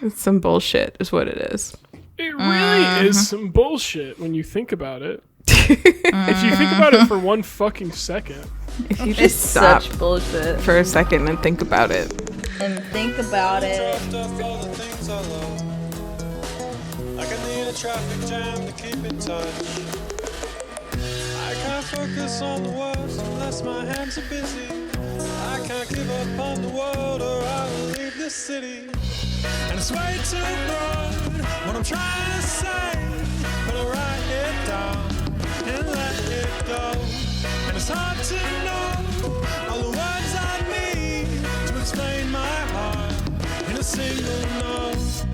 It's some bullshit is what it is. It really is some bullshit when you think about it. If you think about it for one fucking second. If you just stop such bullshit. for a second and think about it. And think about it. Like I need a traffic jam to keep in touch. I can't focus on the words unless my hands are busy. I can't give up on the world or I will leave this city. And it's way too broad what I'm trying to say, but I write it down and let it go. And it's hard to know all the words I need to explain my heart in a single note.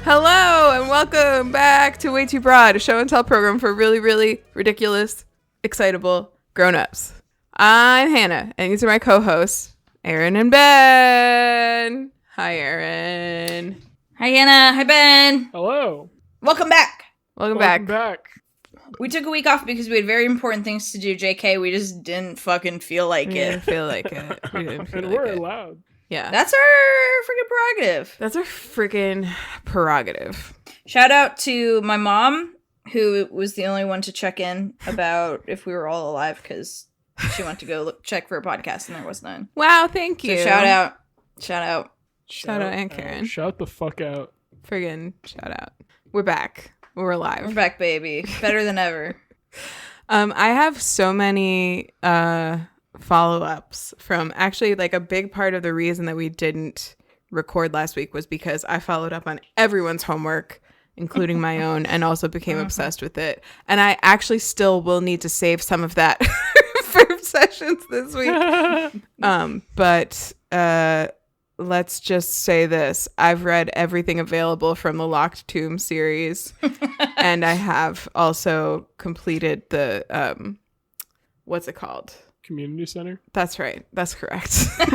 Hello and welcome back to Way Too Broad, a show and tell program for really, really ridiculous, excitable grown-ups. I'm Hannah, and these are my co-hosts, Erin and Ben. Hi, Erin. Hi, Hannah. Hi, Ben. Hello. Welcome back. Welcome Welcome back. back. We took a week off because we had very important things to do, JK. We just didn't fucking feel like We it. didn't feel like it. We didn't feel And like we're it. allowed. Yeah. That's our freaking prerogative. That's our freaking prerogative. Shout out to my mom, who was the only one to check in about if we were all alive because she went to go check for a podcast and there was none. Wow, thank you. So shout out. Shout out. Shout out Aunt Karen. Shout the fuck out. Friggin' shout out. We're back. We're alive. We're back, baby. Better than ever. I have so many follow-ups from actually like a big part of the reason that we didn't record last week was because I followed up on everyone's homework, including my own, and also became obsessed with it. And I actually still will need to save some of that for sessions this week. But let's just say this. I've read everything available from the Locked Tomb series. And I have also completed the, what's it called? Community center. That's right. That's correct. You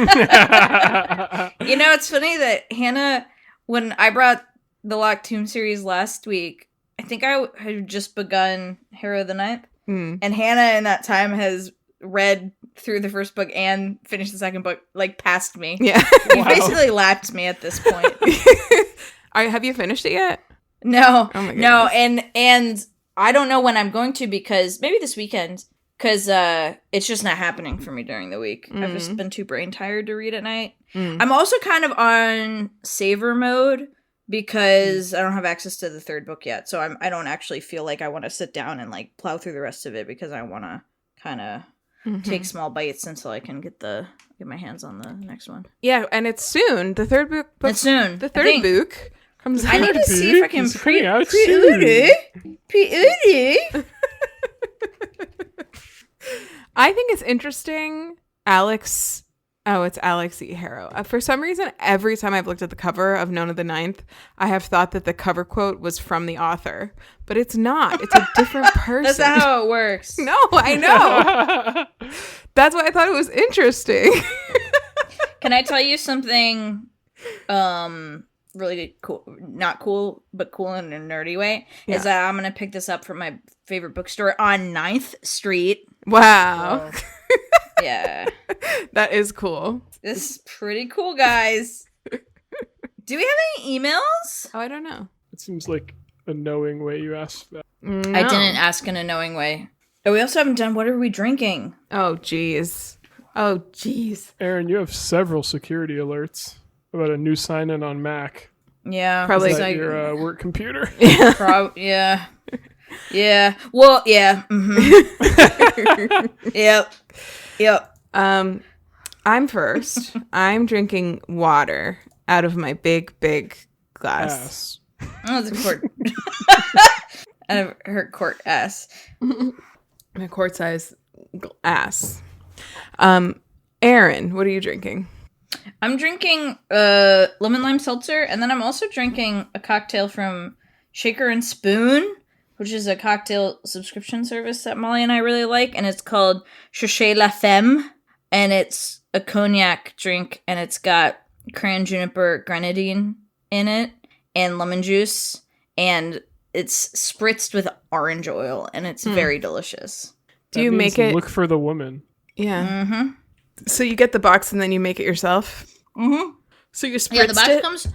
know, it's funny that Hannah, when I brought the Locked Tomb series last week, I think I had just begun Hero of the Ninth. And Hannah in that time has read through the first book and finished the second book, like, past me. Yeah. You've basically lapped me at this point. Have you finished it yet? No. Oh my No, goodness. and I don't know when I'm going to because maybe this weekend. Because it's just not happening for me during the week. I've just been too brain tired to read at night. I'm also kind of on savor mode because I don't have access to the third book yet. So I don't actually feel like I want to sit down and like plow through the rest of it because I want to kind of take small bites until I can get my hands on the next one. Yeah, and it's soon. The third book. It's soon. The third book comes out. I need to see if I can It's coming out soon. pre-order. I think it's interesting. Alex. Oh, it's Alex E. Harrow. For some reason, every time I've looked at the cover of None of the Ninth, I have thought that the cover quote was from the author, but it's not. It's a different person. That's not how it works. No, I know. That's why I thought it was interesting. Can I tell you something really cool, not cool, but cool in a nerdy way? Yeah. Is that I'm going to pick this up from my favorite bookstore on 9th Street. Wow. Yeah. That is cool. This is pretty cool, guys. Do we have any emails? Oh, I don't know. It seems like a knowing way you asked that. No. I didn't ask in a knowing way. Oh, we also haven't done what are we drinking? Oh, jeez. Oh, jeez. Erin, you have several security alerts about a new sign-in on Mac. Yeah. Probably Is it's that like- your work computer? yeah. Yeah. Well, yeah. Yep. I'm first. I'm drinking water out of my big glass. Ass. Oh, it's a quart. Out of her quart ass. My quart size ass. Erin, what are you drinking? I'm drinking lemon lime seltzer, and then I'm also drinking a cocktail from Shaker and Spoon, which is a cocktail subscription service that Molly and I really like, and it's called Cherchez la Femme, and it's a cognac drink, and it's got cran juniper grenadine in it, and lemon juice, and it's spritzed with orange oil, and it's very delicious. Do you That means make it? Look for the woman. Yeah. Mm-hmm. So you get the box and then you make it yourself? Mm-hmm. So you spritzed Yeah, the box it? comes.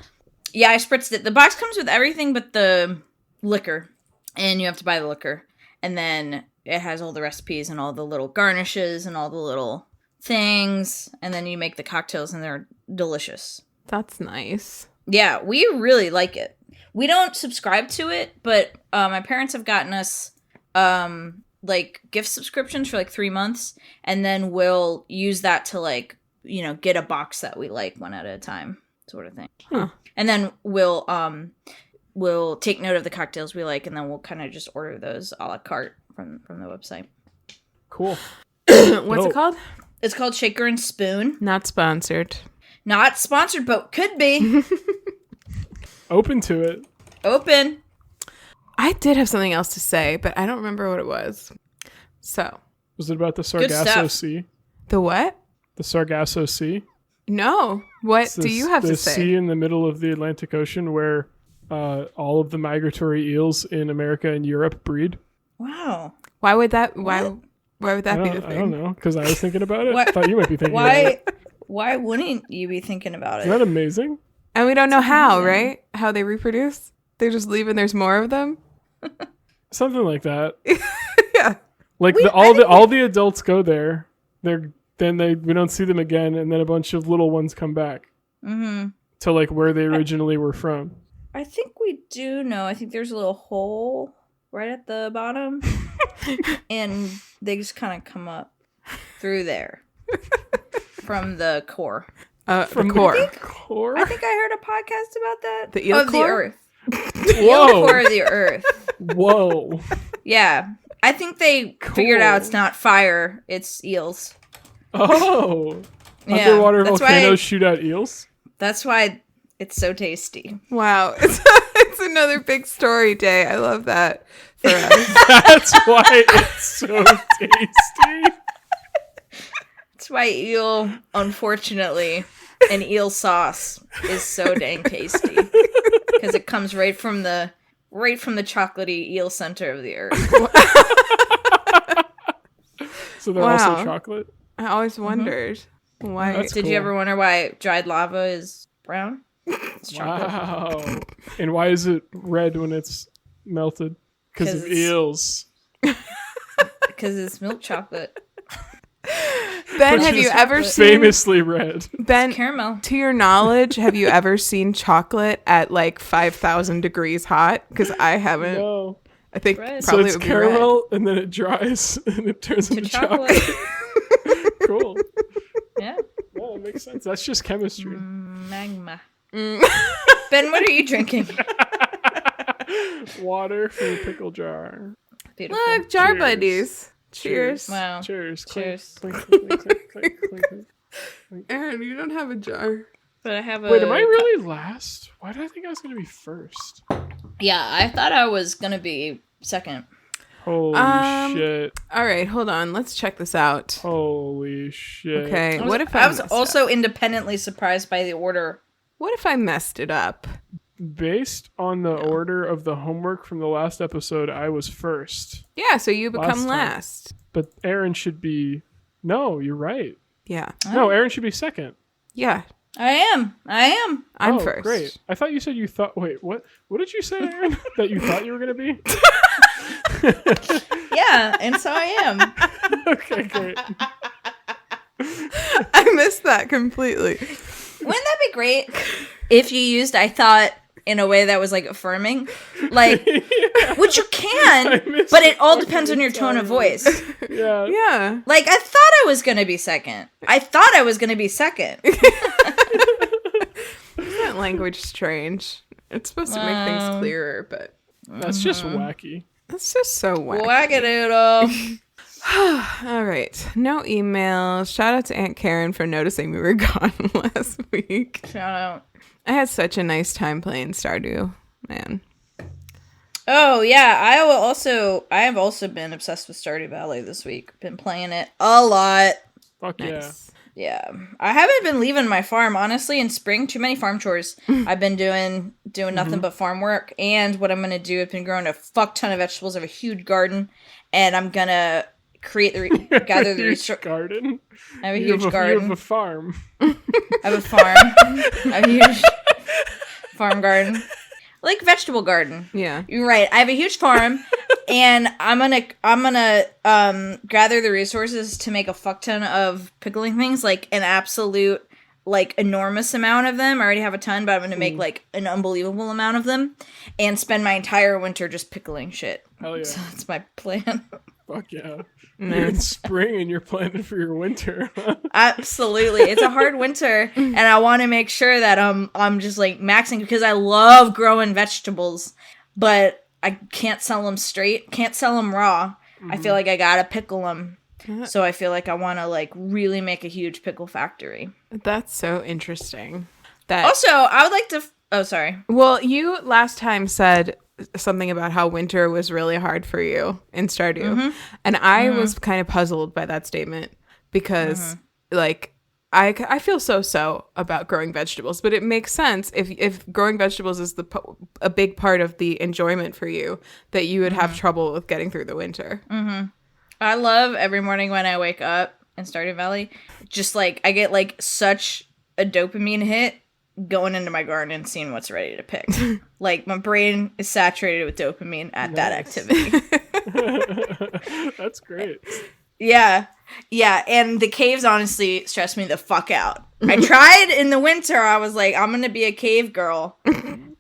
Yeah, I spritzed it. The box comes with everything but the liquor, and you have to buy the liquor, and then it has all the recipes and all the little garnishes and all the little things, and then you make the cocktails, and they're delicious. That's nice. Yeah, we really like it. We don't subscribe to it, but my parents have gotten us like gift subscriptions for like 3 months, and then we'll use that to like, get a box that we like one at a time, sort of thing. Huh. And then we'll take note of the cocktails we like, and then we'll kind of just order those a la carte from the website. Cool. What's it called? It's called Shaker and Spoon. Not sponsored. Not sponsored, but could be. Open to it. Open. I did have something else to say, but I don't remember what it was. So. Was it about the Good Sargasso stuff. Sea? The what? The Sargasso Sea? No. What It's do you have to the say? sea in the middle of the Atlantic Ocean where all of the migratory eels in America and Europe breed. Wow. Why would that? Why would that be the thing? I don't know, because I was thinking about it. What? I thought you might be thinking about it. Why wouldn't you be thinking about Isn't that it? amazing? And we don't know how, right? How they reproduce? They just leave and there's more of them? Something like that. Yeah. Like all the adults go there. We don't see them again, and then a bunch of little ones come back to like where they originally were from. I think we do know. I think there's a little hole right at the bottom, and they just kind of come up through there from the core. The core. Core? I think I heard a podcast about that. The eel of core? the Earth. Whoa! Core of the Earth. Whoa! Yeah, I think they figured out it's not fire; it's eels. Oh! Yeah, Underwater that's volcanoes why- shoot out eels? That's why it's so tasty. Wow. It's another big story day. I love that for us. That's why it's so tasty. That's why eel, unfortunately, and eel sauce is so dang tasty because it comes right from the chocolatey eel center of the earth. So they're Wow. also chocolate? I always wondered why. That's Did cool. you ever wonder why dried lava is brown? It's chocolate. Wow. And why is it red when it's melted? Because of 'Cause it's- eels. Because it's milk chocolate. Ben, Which have you is ever seen famously red? Ben? Caramel. To your knowledge, have you ever seen chocolate at like 5,000 degrees hot? Because I haven't. No. I think Red. So probably it's it would be red. caramel, and then it dries, and it turns To into chocolate. chocolate. Cool. Yeah. Well, it makes sense. That's just chemistry. Magma. Ben, what are you drinking? Water from a pickle jar. Beautiful. Look, jar Cheers. buddies. Cheers. Wow. Cheers. Clink, Cheers. clink, clink, clink, clink, clink, clink. Aaron, you don't have a jar. But I have a. Wait, am I really last? Why did I think I was going to be first? Yeah, I thought I was gonna be second. Holy shit. All right, hold on. Let's check this out. Holy shit. Okay, I was, what if I was messed also up? independently surprised by the order. What if I messed it up? Based on the order of the homework from the last episode, I was first. Yeah, so you Last become time. last. But Erin should be... No, you're right. Yeah. No, Erin should be second. Yeah. I am. I'm Oh, first. Great. I thought you said you thought... Wait, what? What did you say, Erin? That you thought you were going to be? Yeah, and so I am. Okay, great. I missed that completely. Wouldn't that be great if you used I thought in a way that was like affirming? Like, which you can, missed but it all the depends on your tone of fucking voice. Yeah. Yeah. Like, I thought I was going to be second. Isn't that language strange? It's supposed to make things clearer, but That's just wacky. it's just so wacky. Wackadoodle. All right. No emails. Shout out to Aunt Karen for noticing we were gone last week. Shout out. I had such a nice time playing Stardew, man. Oh, yeah. I have also been obsessed with Stardew Valley this week. Been playing it a lot. Fuck Nice. Yeah. I haven't been leaving my farm, honestly, in spring. Too many farm chores. I've been doing nothing but farm work. And what I'm going to do, I've been growing a fuck ton of vegetables. I have a huge garden. And I'm going to gather the resources. Garden. I have a huge garden. You have a farm. I have a farm. I have a huge farm garden. Like vegetable garden. Yeah. You're right. I have a huge farm and I'm gonna gather the resources to make a fuck ton of pickling things, like an absolute like enormous amount of them. I already have a ton, but I'm gonna make like an unbelievable amount of them and spend my entire winter just pickling shit. Hell yeah. So that's my plan. Fuck yeah. You're in spring and you're planning for your winter. Absolutely. It's a hard winter and I want to make sure that I'm just like maxing, because I love growing vegetables, but I can't sell them straight, can't sell them raw. I feel like I gotta pickle them. So I feel like I want to like really make a huge pickle factory. That's so interesting. That Also, I would like to sorry. Well, you last time said something about how winter was really hard for you in Stardew. And I was kind of puzzled by that statement because like I feel so about growing vegetables, but it makes sense if growing vegetables is a big part of the enjoyment for you, that you would have trouble with getting through the winter. I love every morning when I wake up in Stardew Valley, just like I get like such a dopamine hit going into my garden and seeing what's ready to pick. Like my brain is saturated with dopamine at that activity. That's great. Yeah, and the caves honestly stress me the fuck out. I tried in the winter, I was like, I'm gonna be a cave girl.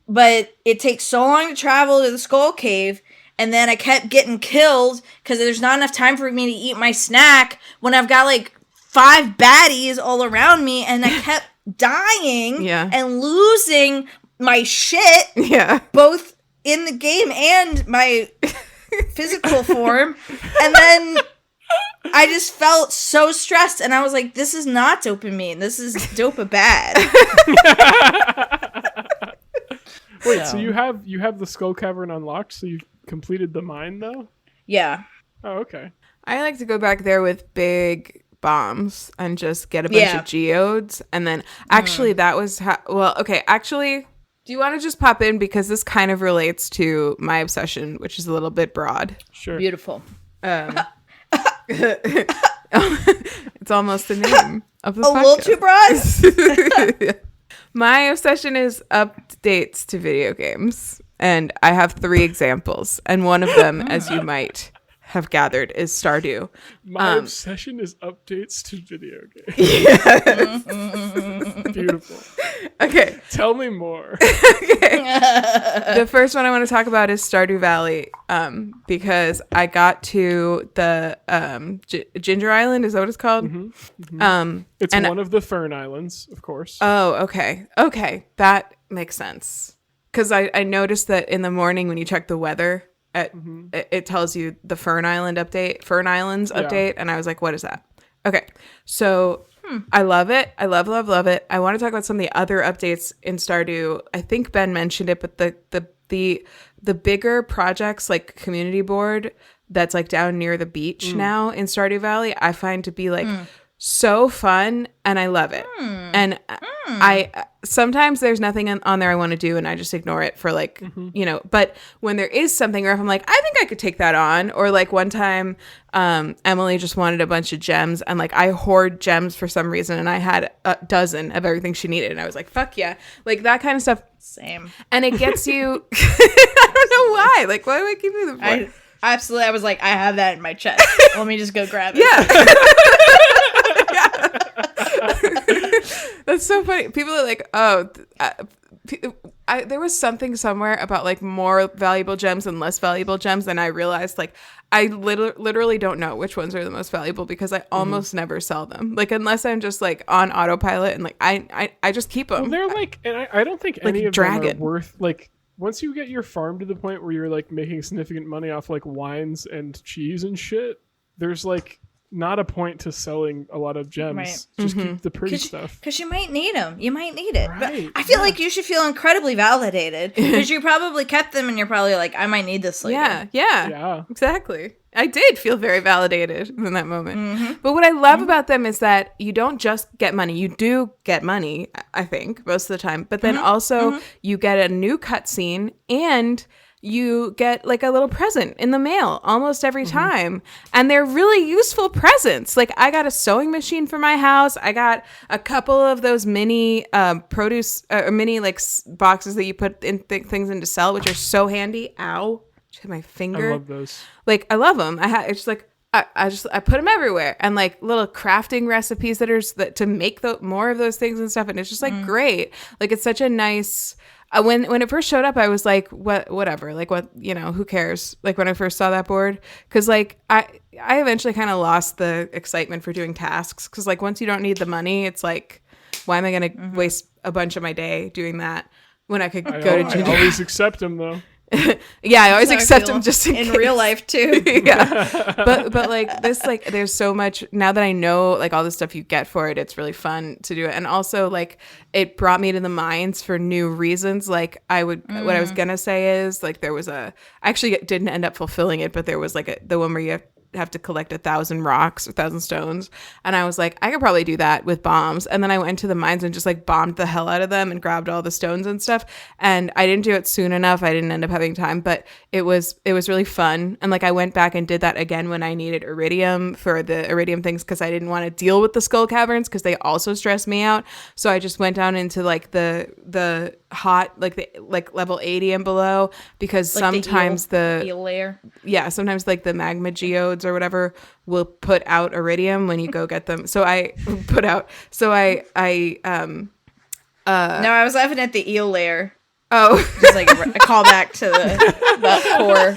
But it takes so long to travel to the Skull Cave, and then I kept getting killed because there's not enough time for me to eat my snack when I've got like 5 baddies all around me, and I kept dying and losing my shit, both in the game and my physical form. And then I just felt so stressed, and I was like, this is not dopamine, this is dopa bad. Wait, so you have the Skull Cavern unlocked, so you completed the mine though? Yeah. Oh, okay. I like to go back there with big bombs and just get a bunch of geodes, and then actually that was actually, do you want to just pop in, because this kind of relates to my obsession, which is a little bit broad. Sure. Beautiful. It's almost the name of the a podcast. little too broad. My obsession is updates to video games, and I have 3 examples, and one of them, as you might have gathered, is Stardew. My obsession is updates to video games. Beautiful. Okay. Tell me more. Okay. The first one I want to talk about is Stardew Valley, because I got to the Ginger Island. Is that what it's called? It's one of the Fern Islands, of course. Oh, okay. Okay. That makes sense. Because I noticed that in the morning when you check the weather, it tells you the Fern Islands update, and I was like, what is that? Okay, so I love it. I love it. I want to talk about some of the other updates in Stardew. I think Ben mentioned it, but the bigger projects like Community Board that's like down near the beach now in Stardew Valley, I find to be like so fun, and I love it. And I sometimes there's nothing on there I want to do, and I just ignore it for like but when there is something rough, I'm like, I think I could take that on. Or like one time Emily just wanted a bunch of gems, and like I hoard gems for some reason, and I had a dozen of everything she needed, and I was like, fuck yeah, like that kind of stuff. Same. And it gets you I don't know why, like, why do I keep moving forward? Absolutely. I was like, I have that in my chest. Let me just go grab it. That's so funny. People are like, oh, there was something somewhere about like more valuable gems and less valuable gems, and I realized like I literally don't know which ones are the most valuable, because I almost never sell them, like unless I'm just like on autopilot, and like I just keep them. Well, they're like, and I don't think any of them are worth, like, once you get your farm to the point where you're like making significant money off like wines and cheese and shit, there's like not a point to selling a lot of gems. Right. Just keep the pretty stuff. Because you might need them. You might need it. Right. But I feel like you should feel incredibly validated, because you probably kept them and you're probably like, I might need this later. Yeah, exactly. I did feel very validated in that moment. But what I love about them is that you don't just get money. You do get money, I think, most of the time. But then also you get a new cutscene, and you get like a little present in the mail almost every time. And they're really useful presents. Like I got a sewing machine for my house. I got a couple of those mini produce mini like boxes that you put in things in to sell, which are so handy. Ow. Just hit my finger. I love those. Like I love them. It's just like I put them everywhere, and like little crafting recipes that to make more of those things and stuff. And it's just like great. Like it's such a nice, when it first showed up, I was like, whatever, like what, who cares? Like when I first saw that board, cause like I eventually kind of lost the excitement for doing tasks. Cause like once you don't need the money, it's like, why am I going to waste a bunch of my day doing that when I could go to Ginger? I always accept them though. Yeah, I always accept them just in case. Real life too. Yeah, but like this, like there's so much now that I know like all the stuff you get for it. It's really fun to do it, and also like it brought me to the mines for new reasons. Like what I was gonna say is like there was I actually didn't end up fulfilling it, but there was like the one where you have to collect 1,000 rocks or 1,000 stones, and I was like, I could probably do that with bombs. And then I went to the mines and just like bombed the hell out of them and grabbed all the stones and stuff, and I didn't do it soon enough. I didn't end up having time, but it was really fun. And like I went back and did that again when I needed iridium for the iridium things, because I didn't want to deal with the skull caverns because they also stressed me out. So I just went down into like the hot, like the like level 80 and below, because like sometimes the eel layer, sometimes like the magma geodes or whatever will put out iridium when you go get them. So I no, I was laughing at the eel layer. Oh, just like a callback to the core,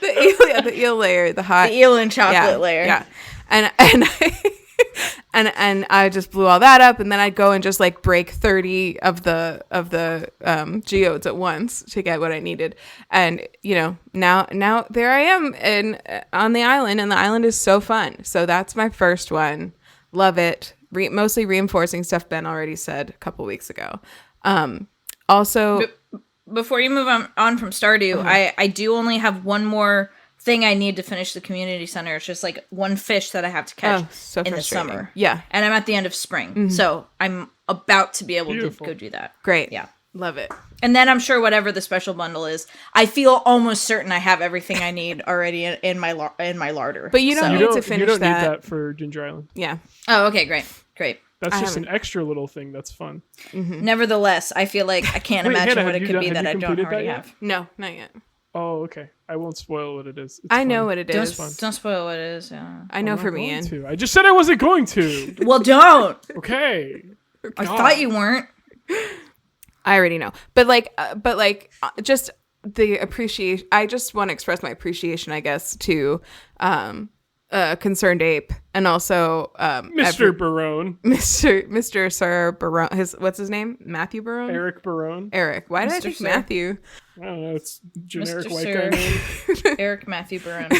the eel layer, the eel and chocolate layer. Yeah, and I just blew all that up, and then I'd go and just like break 30 of the geodes at once to get what I needed. And now there I am on the island, and the island is so fun. So that's my first one. Love it. Mostly reinforcing stuff Ben already said a couple weeks ago. Also, before you move on from Stardew, I do only have one more thing I need to finish the community center. It's just like one fish that I have to catch in the summer. Yeah. And I'm at the end of spring. So I'm about to be able to go do that. Great. Yeah. Love it. And then I'm sure whatever the special bundle is, I feel almost certain I have everything I need already in my larder. But you don't need to finish that. You don't need that for Ginger Island. Yeah. Oh, okay, great. That's just an extra little thing that's fun. Mm-hmm. Nevertheless, I feel like I can't imagine Hannah, what it could be that I don't already have. No, not yet. Oh, okay. I won't spoil what it is. I know what it is. Don't spoil what it is. Yeah. I know for me, Ian. I just said I wasn't going to. Well, don't. Okay. I thought you weren't. I already know, but just the appreciation. I just want to express my appreciation, I guess, to Concerned Ape, and also Mr. Barone. Mr. Sir Barone. What's his name? Matthew Barone? Eric Barone. Eric. Why did I think Matthew? I don't know. It's generic Mr. white Sir. guy name. Eric Matthew Barone.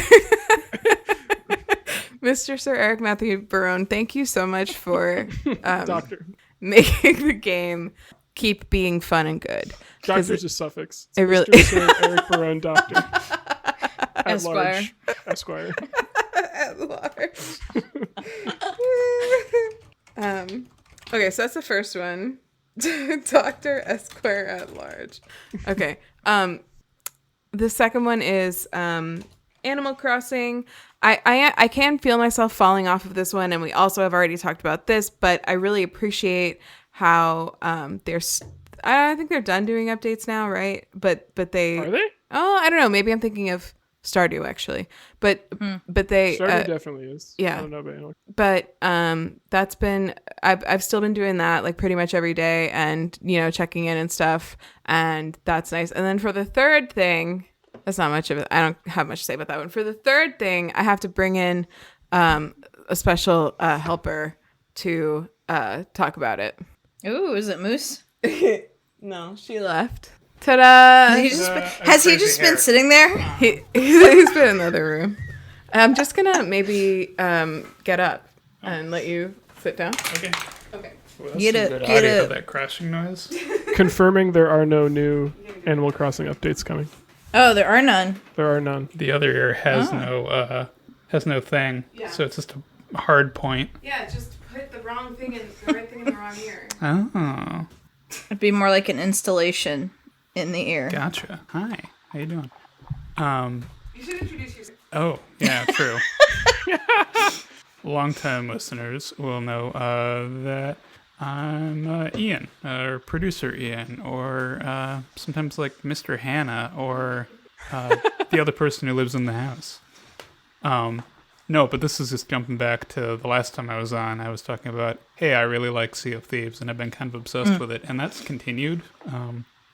Mr. Sir Eric Matthew Barone, thank you so much for Doctor. making the game keep being fun and good. Doctor's a suffix. It's it really Mr. Sir Eric Barone, Doctor. Esquire. Esquire. At large. Okay, so that's the first one. Dr. Esquire at large. Okay. The second one is Animal Crossing. I can feel myself falling off of this one, and we also have already talked about this, but I really appreciate how I think they're done doing updates now, right? But they are they? Oh, I don't know. Maybe I'm thinking of Stardew actually, but they Stardew definitely is. Yeah, I don't know about Animal. But that's been I've still been doing that like pretty much every day, and checking in and stuff, and that's nice. And then for the third thing, that's not much of it. I don't have much to say about that one. For the third thing, I have to bring in a special helper to talk about it. Ooh, is it Moose? No, she left. Ta-da! Has he just been sitting there? He's been in the other room. I'm just gonna maybe get up and let you sit down. Okay. Well, get it. That crashing noise. Confirming there are no new Animal Crossing updates coming. Oh, there are none. There are none. The other ear has no thing, so it's just a hard point. Yeah, just put the wrong thing in the right thing in the wrong ear. Oh. It'd be more like an installation in the ear. Gotcha. Hi. How you doing? You should introduce yourself. Oh, yeah, true. Long-time listeners will know that I'm Ian, or producer Ian, or sometimes like Mr. Hannah, or the other person who lives in the house. No, but this is just jumping back to the last time I was on. I was talking about, hey, I really like Sea of Thieves, and I've been kind of obsessed with it, and that's continued.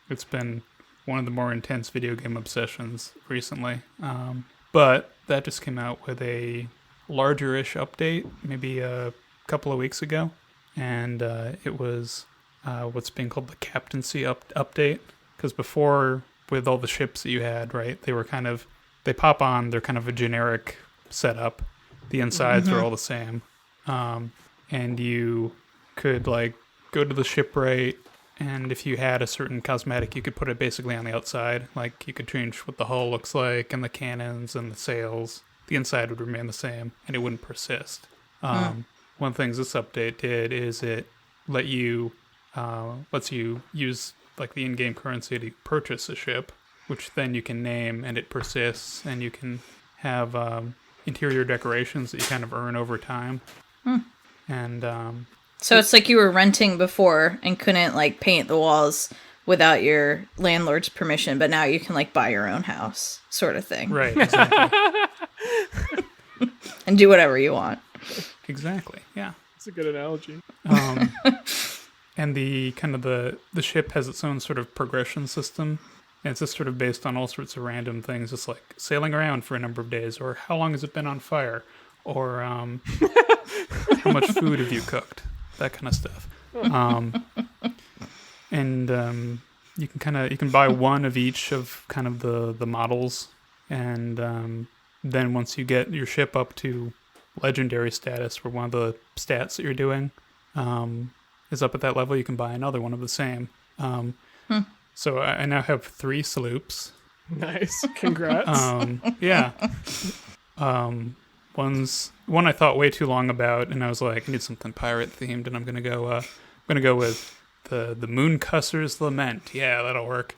It's been one of the more intense video game obsessions recently. But that just came out with a larger-ish update, maybe a couple of weeks ago, and it was what's being called the captaincy update, because before, with all the ships that you had, right, they pop on, they're kind of a generic setup. The insides are all the same, and you could like go to the shipwright, and if you had a certain cosmetic, you could put it basically on the outside. Like you could change what the hull looks like and the cannons and the sails. The inside would remain the same, and it wouldn't persist. One of the things this update did is it lets you use like the in-game currency to purchase a ship, which then you can name, and it persists, and you can have interior decorations that you kind of earn over time. And so it's like you were renting before and couldn't like paint the walls without your landlord's permission, but now you can like buy your own house, sort of thing. Right, exactly. And do whatever you want. Exactly, yeah. That's a good analogy. And the kind of the ship has its own sort of progression system. And it's just sort of based on all sorts of random things, just like sailing around for a number of days, or how long has it been on fire, or how much food have you cooked, that kind of stuff. And you can buy one of each of kind of the models, and then once you get your ship up to legendary status, where one of the stats that you're doing is up at that level, you can buy another one of the same. So I now have 3 sloops. Nice. Congrats. Yeah. One I thought way too long about, and I was like, I need something pirate themed, and I'm gonna go with the Mooncusser's Lament. Yeah, that'll work.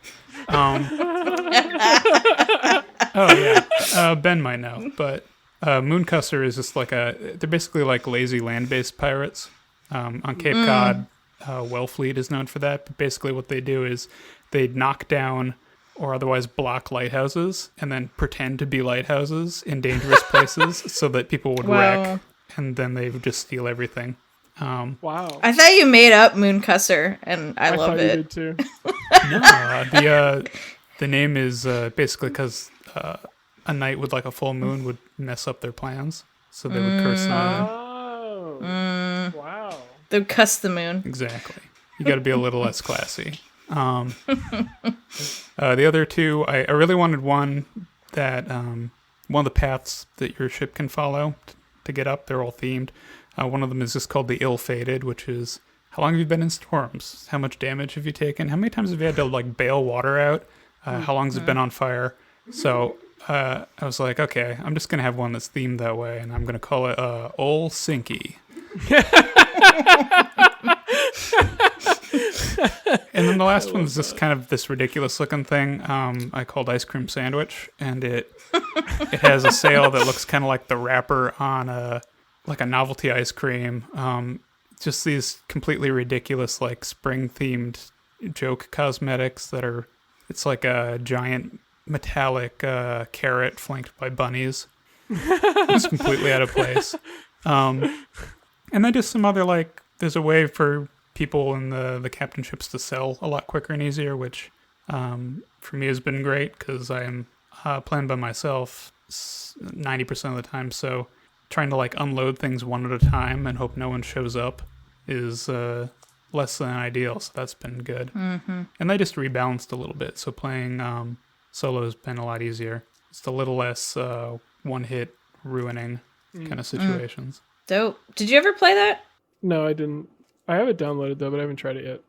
Oh yeah. Ben might know, but Mooncusser is just like they're basically like lazy land-based pirates. On Cape Cod, Wellfleet is known for that, but basically what they do is they knock down or otherwise block lighthouses and then pretend to be lighthouses in dangerous places so that people would wreck, and then they would just steal everything. Wow. I thought you made up Mooncusser, and I love it. You did too. No, the name is basically because a night with like a full moon would mess up their plans, so they would curse the moon. Oh. Wow. They'd cuss the moon. Exactly. You got to be a little less classy. The other 2, I really wanted one that one of the paths that your ship can follow to get up. They're all themed. One of them is just called the Ill-Fated, which is how long have you been in storms? How much damage have you taken? How many times have you had to like bail water out? How long has it been on fire? So I was like, okay, I'm just gonna have one that's themed that way, and I'm gonna call it Ol Sinky. And then the last one is just kind of this ridiculous looking thing I called Ice Cream Sandwich, and it has a sail that looks kind of like the wrapper on a novelty ice cream. Just these completely ridiculous like spring themed joke cosmetics it's like a giant metallic carrot flanked by bunnies. It's completely out of place. And then just some other like there's a way for people in the captain ships to sell a lot quicker and easier, which for me has been great because I am playing by myself 90% of the time. So trying to like unload things one at a time and hope no one shows up is less than ideal. So that's been good. Mm-hmm. And they just rebalanced a little bit. So playing solo has been a lot easier. It's a little less one-hit ruining kind of situations. Dope. Did you ever play that? No, I didn't. I have it downloaded though, but I haven't tried it yet.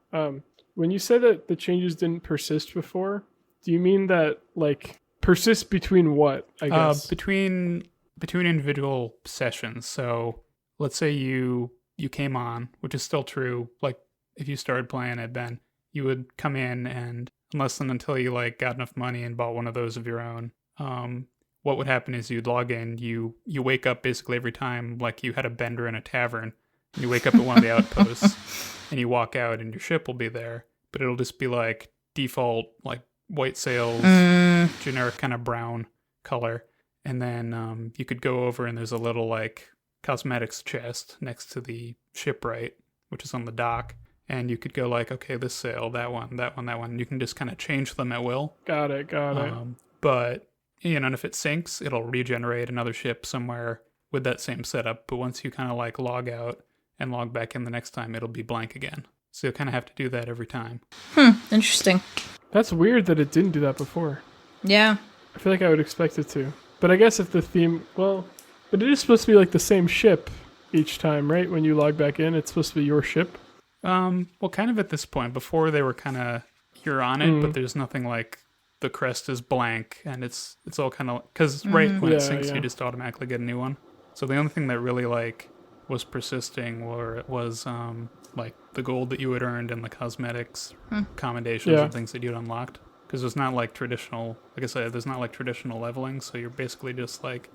When you said that the changes didn't persist before, do you mean that like persist between what? I guess between individual sessions. So let's say you came on, which is still true. Like if you started playing it, Ben, you would come in and unless and until you like got enough money and bought one of those of your own, what would happen is you'd log in, you wake up basically every time like you had a bender in a tavern. And you wake up at one of the outposts and you walk out and your ship will be there, but it'll just be like default like white sails, generic kind of brown color. And then you could go over and there's a little like cosmetics chest next to the shipwright, which is on the dock. And you could go like, okay, this sail, that one, that one, that one. You can just kind of change them at will. Got it. But, and if it sinks, it'll regenerate another ship somewhere with that same setup. But once you kind of like log out and log back in the next time, it'll be blank again. So you'll kind of have to do that every time. Interesting. That's weird that it didn't do that before. Yeah. I feel like I would expect it to. But I guess if the theme, but it is supposed to be like the same ship each time, right? When you log back in, it's supposed to be your ship. Well, kind of at this point. Before they were kind of, you're on it, but there's nothing like the crest is blank, and it's all kind of, because when it sinks, you just automatically get a new one. So the only thing that really like was persisting was like the gold that you had earned and the cosmetics commendations and things that you'd unlocked. Because there's not like traditional, like I said, there's not like traditional leveling, so you're basically just like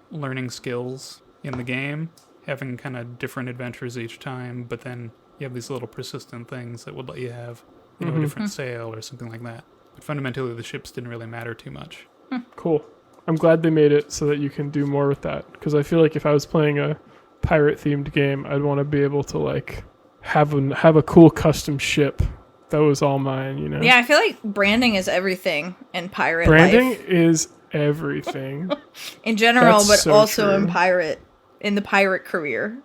learning skills in the game, having kind of different adventures each time, but then you have these little persistent things that would let you have, a different sail or something like that. But fundamentally, the ships didn't really matter too much. Cool. I'm glad they made it so that you can do more with that, because I feel like if I was playing a pirate-themed game, I'd want to be able to like have a cool custom ship that was all mine, you know? Yeah, I feel like branding is everything in pirate branding life. Is everything. In general, That's but so also true. in the pirate career.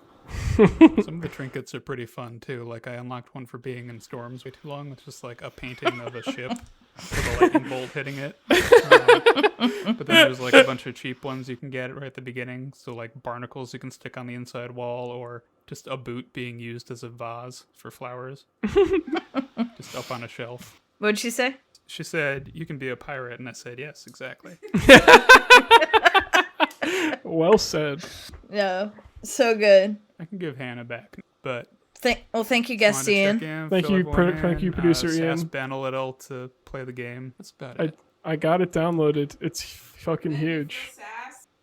Some of the trinkets are pretty fun too. Like I unlocked one for being in storms way too long. It's just like a painting of a ship with a lightning bolt hitting it. But then there's like a bunch of cheap ones you can get right at the beginning. So like barnacles you can stick on the inside wall, or just a boot being used as a vase for flowers. Just up on a shelf. What'd she say? She said, "You can be a pirate," and I said, "Yes, exactly." Well said. No, so good. I can give Hannah back, but thank you, guest Ian. Thank you, producer Ian. Sass Ben a little to play the game. That's about it. I got it downloaded. It's fucking huge.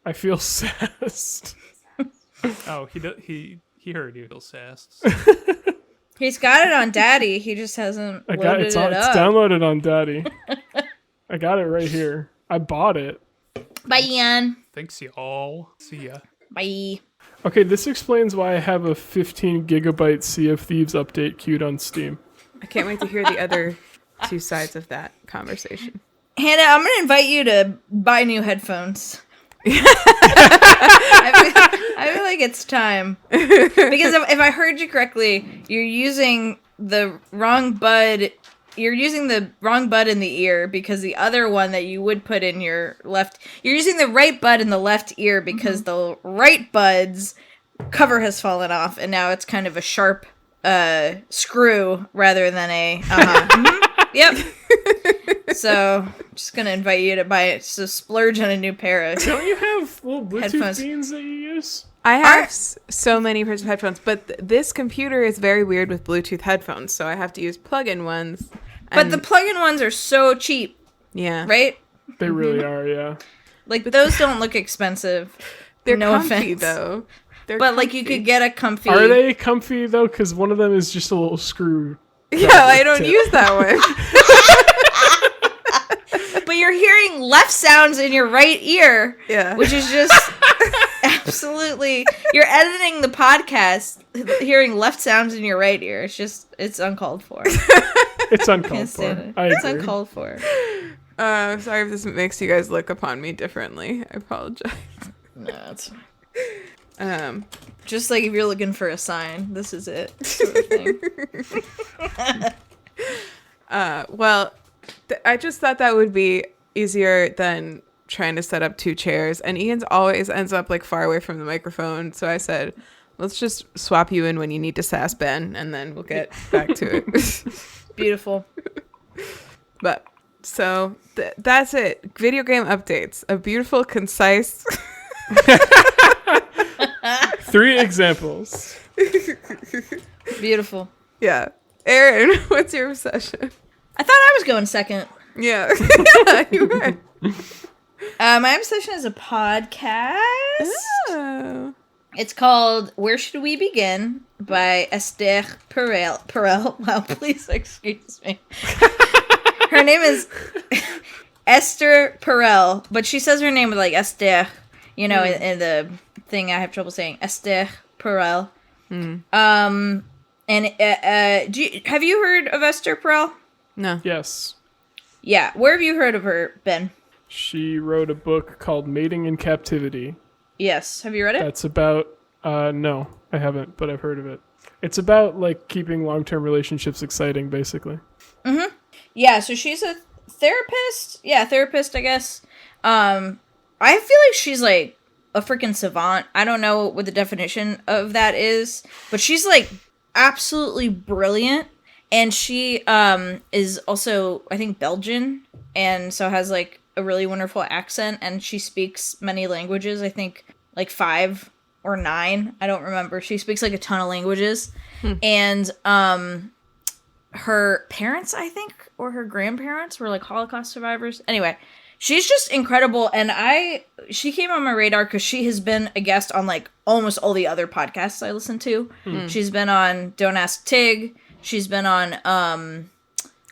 I feel sassed. Oh, he heard you feel sassed. He's got it on Daddy. He just hasn't loaded it up. It's downloaded on Daddy. I got it right here. I bought it. Bye, Ian. Thanks, y'all. See ya. Bye. Okay, this explains why I have a 15 gigabyte Sea of Thieves update queued on Steam. I can't wait to hear the other two sides of that conversation. Hannah, I'm going to invite you to buy new headphones. I feel like it's time. Because if I heard you correctly, you're using the wrong bud. You're using the wrong bud in the ear, because the other one that you would put in your left... You're using the right bud in the left ear because the right bud's cover has fallen off, and now it's kind of a sharp screw rather than a... Yep. So, just going to invite you to buy it. So, splurge on a new pair of Don't you have little Bluetooth headphones. beans that you use? I have so many pairs of headphones, but this computer is very weird with Bluetooth headphones, so I have to use plug-in ones. But the plug-in ones are so cheap. Yeah. Right? They really are, yeah. Like, those don't look expensive. They're no comfy, offense. Though. They're but, comfy. like, you could get a comfy... Are they comfy, though? Because one of them is just a little screw. Yeah, I don't use that one. But you're hearing left sounds in your right ear. Yeah. Which is just absolutely... You're editing the podcast, hearing left sounds in your right ear. It's uncalled for. It's uncalled for. It's uncalled for. Sorry if this makes you guys look upon me differently. I apologize. No, it's just like if you're looking for a sign, this is it. Sort of thing. Well, I just thought that would be easier than trying to set up two chairs. And Ian's always ends up like far away from the microphone. So I said, let's just swap you in when you need to sass Ben, and then we'll get back to it. Beautiful. But so that's it. Video game updates. A beautiful, concise. 3 examples. Beautiful. Yeah. Erin, what's your obsession? I thought I was going second. Yeah. You were. My obsession is a podcast. Oh. It's called Where Should We Begin by Esther Perel. Wow, please excuse me. Her name is Esther Perel, but she says her name with like Esther. You know, in the thing I have trouble saying. Esther Perel. And have you heard of Esther Perel? No. Yes. Yeah. Where have you heard of her, Ben? She wrote a book called Mating in Captivity. Yes. Have you read it? That's about, no, I haven't, but I've heard of it. It's about, like, keeping long-term relationships exciting, basically. Mm-hmm. Yeah, so she's a therapist. Yeah, therapist, I guess. I feel like she's, like, a freaking savant. I don't know what the definition of that is, but she's, like, absolutely brilliant. And she is also, I think, Belgian, and so has, like, a really wonderful accent, and she speaks many languages. I think like 5 or 9. I don't remember. She speaks like a ton of languages. And her parents, I think, or her grandparents were like Holocaust survivors. Anyway, she's just incredible. And she came on my radar because she has been a guest on like almost all the other podcasts I listen to. She's been on Don't Ask Tig. She's been on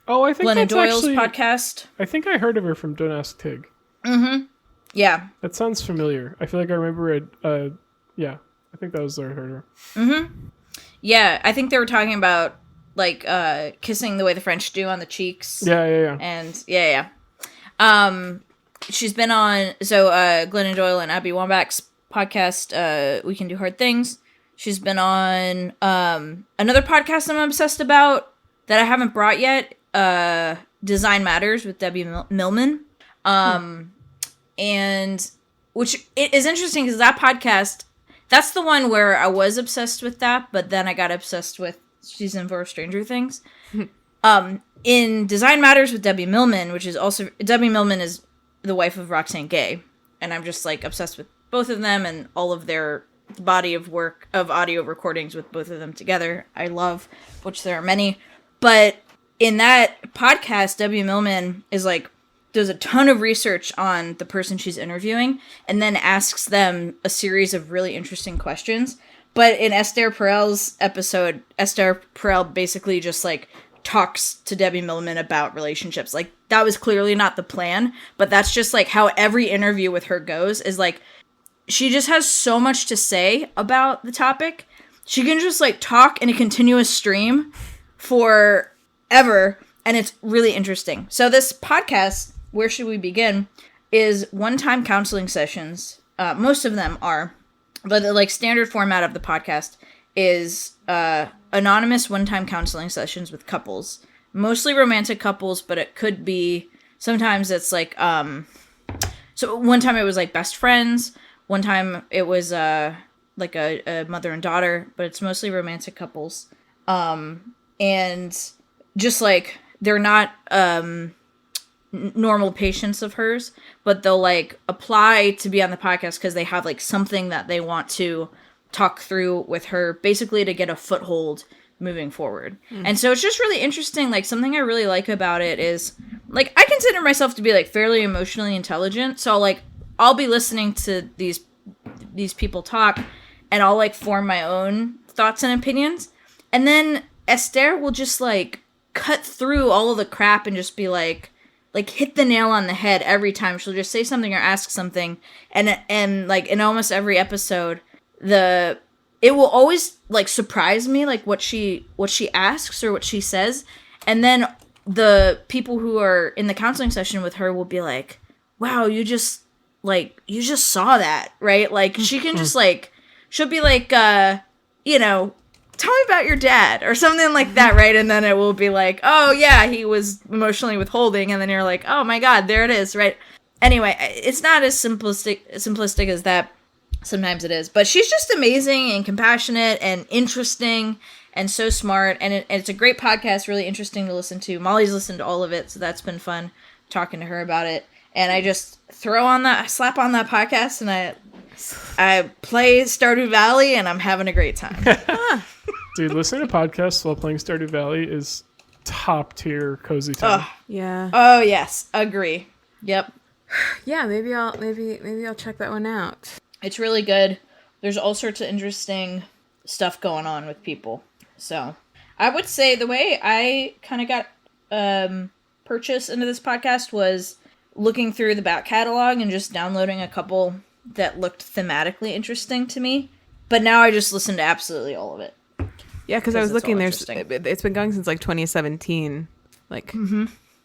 I think Glennon that's Doyle's actually, podcast. I think I heard of her from Don't Ask Tig. Mm-hmm. Yeah. That sounds familiar. I feel like I remember it. Yeah, I think that was where I heard her. Mm-hmm. Yeah, I think they were talking about like kissing the way the French do on the cheeks. Yeah. And yeah. She's been on Glennon Doyle and Abby Wambach's podcast, We Can Do Hard Things. She's been on another podcast I'm obsessed about that I haven't brought yet. Design Matters with Debbie Millman. And which it is interesting because that podcast, that's the one where I was obsessed with that, but then I got obsessed with season 4 of Stranger Things. In Design Matters with Debbie Millman, which is also, Debbie Millman is the wife of Roxane Gay, and I'm just like obsessed with both of them and all of their body of work of audio recordings with both of them together. I love, which there are many, but in that podcast, Debbie Millman is like, does a ton of research on the person she's interviewing and then asks them a series of really interesting questions. But in Esther Perel's episode, Esther Perel basically just like talks to Debbie Millman about relationships. Like that was clearly not the plan, but that's just like how every interview with her goes, is like, she just has so much to say about the topic. She can just like talk in a continuous stream forever, and it's really interesting. So this podcast, Where Should We Begin, is one-time counseling sessions. Most of them are, but the like standard format of the podcast is anonymous one-time counseling sessions with couples, mostly romantic couples, but it could be, sometimes it's like, so one time it was like best friends, one time it was like a mother and daughter, but it's mostly romantic couples. And just like, they're not normal patients of hers, but they'll like apply to be on the podcast because they have like something that they want to talk through with her, basically to get a foothold moving forward. And so it's just really interesting. Like something I really like about it is like, I consider myself to be like fairly emotionally intelligent. So like, I'll be listening to these people talk and I'll like form my own thoughts and opinions. And then Esther will just like cut through all of the crap and just be like hit the nail on the head every time. She'll just say something or ask something. And like in almost every episode, it will always like surprise me, like what she asks or what she says. And then the people who are in the counseling session with her will be like, wow, you just saw that, right? Like she can just like, she'll be like, you know, tell me about your dad or something like that, right? And then it will be like, oh yeah, he was emotionally withholding, and then you're like, oh my god, there it is, right? Anyway, it's not as simplistic as that. Sometimes it is, but she's just amazing and compassionate and interesting and so smart, and it's a great podcast, really interesting to listen to. Molly's listened to all of it, so that's been fun talking to her about it. And I just slap on that podcast, and I play Stardew Valley, and I'm having a great time. Dude, listening to podcasts while playing Stardew Valley is top tier cozy time. Yeah. Oh, yes. Agree. Yep. Yeah, maybe I'll check that one out. It's really good. There's all sorts of interesting stuff going on with people. So I would say the way I kind of got purchased into this podcast was looking through the back catalog and just downloading a couple that looked thematically interesting to me. But now I just listen to absolutely all of it. Yeah, because I was looking. It's been going since like 2017.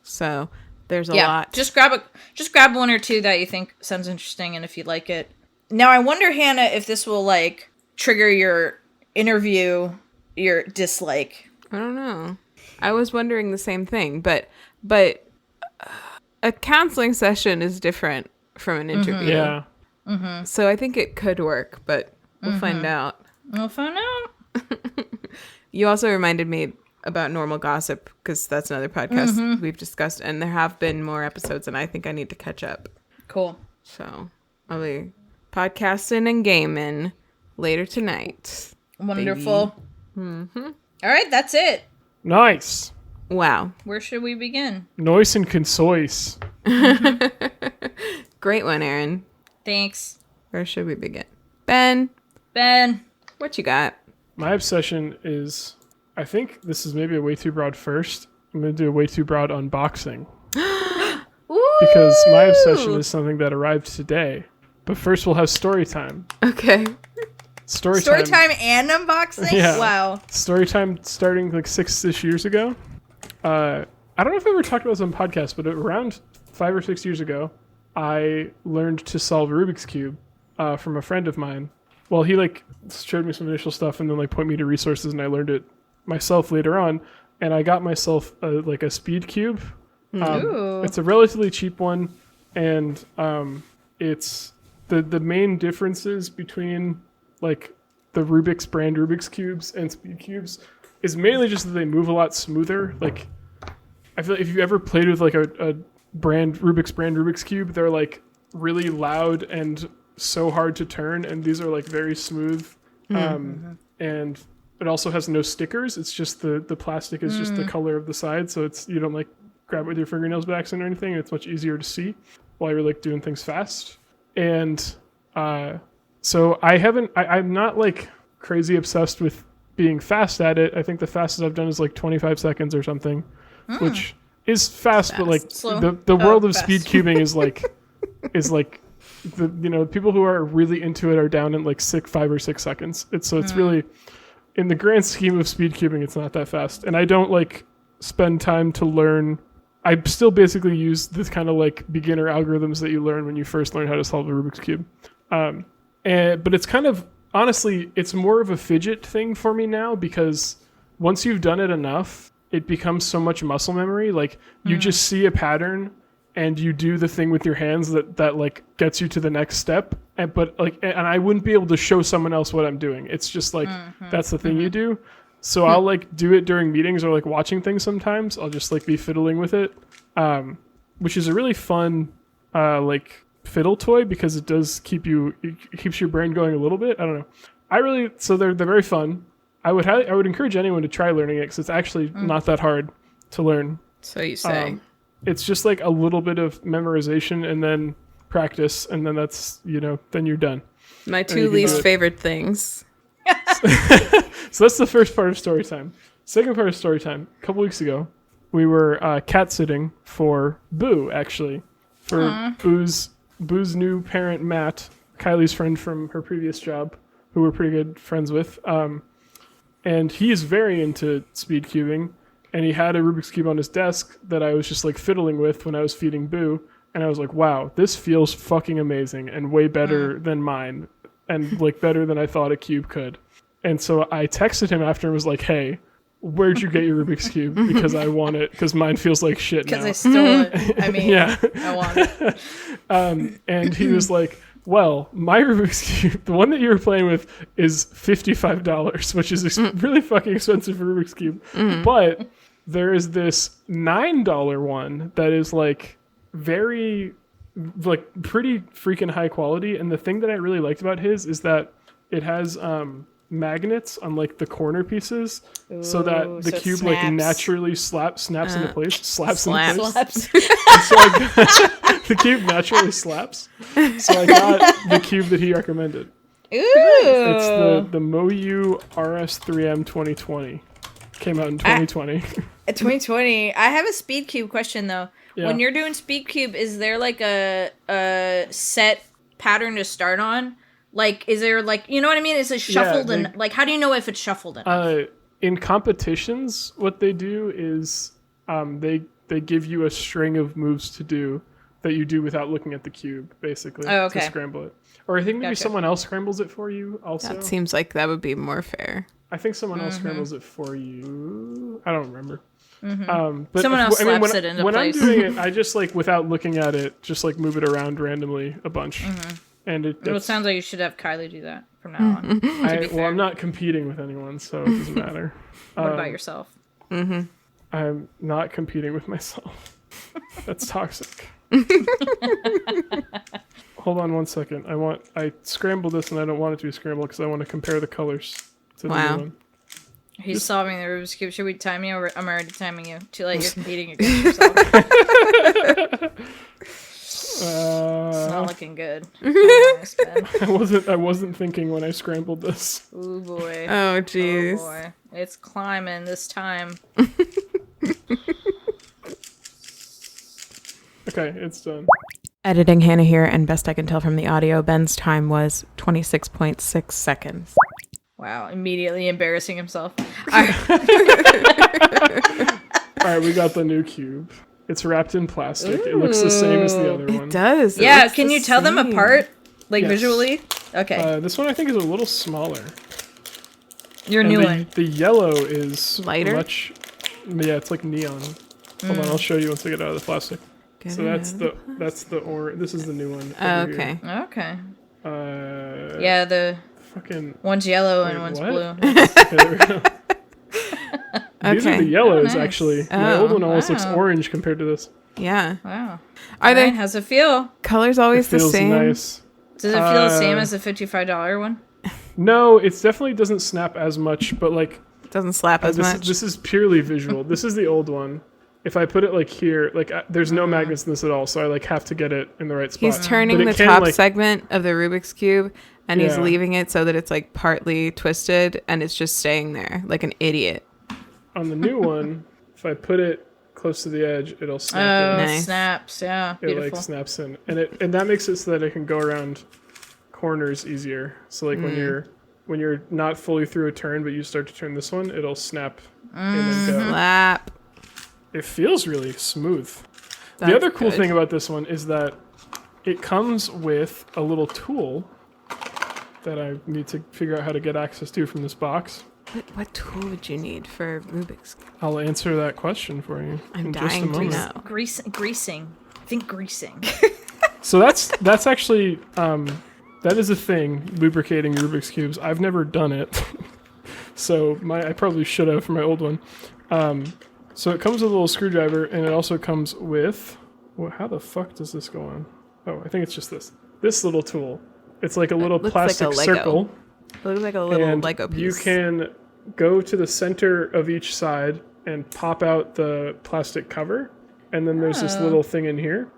So there's a lot. Just grab one or two that you think sounds interesting, and if you like it. Now I wonder, Hannah, if this will like trigger your interview, your dislike. I don't know. I was wondering the same thing, but a counseling session is different from an interview. Yeah. Mm-hmm. So I think it could work, but we'll find out. We'll find out. You also reminded me about Normal Gossip, because that's another podcast we've discussed, and there have been more episodes, and I think I need to catch up. Cool. So I'll be podcasting and gaming later tonight. Wonderful. Mm-hmm. All right, that's it. Nice. Wow. Where should we begin? Noise and concise. Great one, Erin. Thanks. Where should we begin? Ben, what you got? My obsession is, I think this is maybe a way too broad first. I'm going to do a way too broad unboxing. Because my obsession is something that arrived today. But first we'll have story time. Okay. Story time and unboxing? Yeah. Wow. Story time starting like 6-ish years ago. I don't know if I ever talked about this on podcast, but around 5 or 6 years ago, I learned to solve Rubik's Cube from a friend of mine. Well, he like showed me some initial stuff and then like point me to resources, and I learned it myself later on. And I got myself a speed cube. It's a relatively cheap one, and it's the main differences between like the Rubix brand Rubik's cubes and speed cubes is mainly just that they move a lot smoother. Like, I feel like if you ever played with like a Rubik's brand Rubik's cube, they're like really loud and so hard to turn, and these are like very smooth. And it also has no stickers. It's just the plastic is just the color of the side, so it's you don't like grab it with your fingernails by accident or anything. It's much easier to see while you're like doing things fast. And so I'm not like crazy obsessed with being fast at it. I think the fastest I've done is like 25 seconds or something, which is fast, but like the world of speed cubing is like the people who are really into it are down in like 5 or 6 seconds. It's really, in the grand scheme of speed cubing, it's not that fast. And I don't like spend time to learn. I still basically use this kind of like beginner algorithms that you learn when you first learn how to solve a Rubik's Cube. But it's kind of, honestly, it's more of a fidget thing for me now, because once you've done it enough, it becomes so much muscle memory. Like you just see a pattern and you do the thing with your hands that like gets you to the next step. And I wouldn't be able to show someone else what I'm doing. It's just like, that's the thing you do. So I'll like do it during meetings or like watching things sometimes. I'll just like be fiddling with it, which is a really fun like fiddle toy, because it keeps your brain going a little bit. I don't know. So they're very fun. I would encourage anyone to try learning it, because it's actually not that hard to learn. So you say. It's just like a little bit of memorization and then practice, and then that's, then you're done. My 2 least favorite things. So that's the first part of story time. Second part of story time. A couple weeks ago, we were cat sitting for Boo, actually. For Boo's new parent, Matt, Kylie's friend from her previous job, who we're pretty good friends with. And he is very into speed cubing. And he had a Rubik's Cube on his desk that I was just like fiddling with when I was feeding Boo. And I was like, wow, this feels fucking amazing and way better than mine. And like better than I thought a cube could. And so I texted him after and was like, hey, where'd you get your Rubik's Cube? Because I want it, because mine feels like shit now. Because I stole it. I mean, yeah. I want it. And he was like, well, my Rubik's Cube, the one that you were playing with, is $55, which is really fucking expensive for Rubik's Cube. But there is this $9 one that is like very, like pretty freaking high quality. And the thing that I really liked about his is that it has magnets on like the corner pieces, so that the cube like naturally snaps into place. Slaps. Into place. And so the cube naturally slaps. So I got the cube that he recommended. Ooh. It's the Moyu RS3M 2020. Came out in 2020. 2020. I have a speed cube question though. Yeah. When you're doing speed cube, is there like a set pattern to start on? Like, is there like, you know what I mean? Is it shuffled and like, how do you know if it's shuffled in competitions, what they do is they give you a string of moves to do that you do without looking at the cube, basically, to scramble it. Or I think maybe someone else scrambles it for you also. That seems like that would be more fair. I think someone else scrambles it for you. I don't remember. But someone else slaps it into when place. I'm doing it, I just like, without looking at it, just like move it around randomly a bunch. And it sounds like you should have Kylie do that from now on. I'm not competing with anyone, so it doesn't matter. What about yourself? I'm not competing with myself. That's toxic. Hold on one second. I scrambled this and I don't want it to be scrambled because I want to compare the colors to the new one. He's solving the Rubik's Cube. Should we time you? Or I'm already timing you. Too late. You're competing against yourself. It's not looking good. I wasn't thinking when I scrambled this. Ooh boy. Oh jeez. Oh boy. It's climbing this time. Okay, it's done. Editing Hannah here, and best I can tell from the audio, Ben's time was 26.6 seconds. Wow, immediately embarrassing himself. All right, we got the new cube. It's wrapped in plastic. Ooh. It looks the same as the other one. It does. Yeah, can you tell them apart? Like visually? Okay. This one I think is a little smaller. Your new one. The yellow is lighter? Yeah, it's like neon. Hold on, I'll show you once I get out of the plastic. So that's the orange. This is the new one. Okay. Here. Okay. Yeah, the fucking one's yellow and one's blue. Okay, there we go. These are the yellows, nice. actually. My old one almost looks orange compared to this. Yeah. Wow. Are they? How's it feel? Colors always the same? Nice. Does it feel the same as the $55 one? No, it definitely doesn't snap as much, but like it doesn't slap as much. This is purely visual. This is the old one. If I put it like here, like there's no magnets in this at all, so I like have to get it in the right spot. He's turning the top segment of the Rubik's Cube, and he's leaving it so that it's like partly twisted, and it's just staying there like an idiot. On the new one, if I put it close to the edge, it'll snap in. Nice. Snaps, yeah. Beautiful. It like snaps in. And that makes it so that it can go around corners easier. So like when you're not fully through a turn, but you start to turn this one, it'll snap in and go. Slap. It feels really smooth. The other cool thing about this one is that it comes with a little tool that I need to figure out how to get access to from this box. What tool would you need for Rubik's? I'll answer that question for you. I'm dying to know. Greasing. I think greasing. So that's actually that is a thing, lubricating Rubik's Cubes. I've never done it. So I probably should have for my old one. So it comes with a little screwdriver, and it also comes with... Well, how the fuck does this go on? Oh, I think it's just this. This little tool. It's like a little plastic circle. It looks like a little Lego piece. You can go to the center of each side and pop out the plastic cover, and then there's this little thing in here.